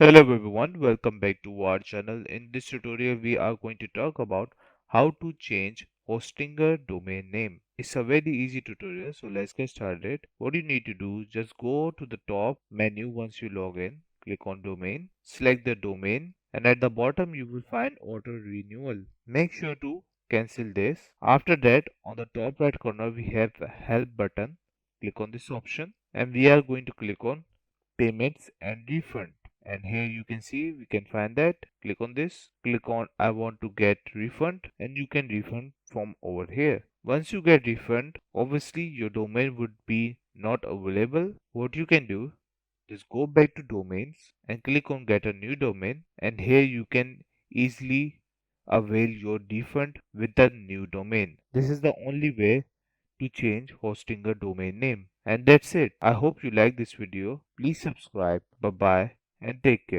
Hello everyone, welcome back to our channel. In this tutorial, we are going to talk about how to change hosting a domain name. It's a very easy tutorial, so let's get started. What you need to do, just go to the top menu once you log in, click on domain, select the domain, and at the bottom you will find auto renewal. Make sure to cancel this. After that, on the top right corner, we have a help button. Click on this option, and we are going to click on payments and refund, and here you can see we can find that. Click on this, click on I want to get refund, and you can refund from over here. Once you get refund, obviously your domain would be not available. What you can do, just go back to domains and click on get a new domain, and here you can easily avail your refund with the new domain. This is the only way to change hosting a domain name. And that's it. I hope you like this video. Please subscribe. Bye bye and take care.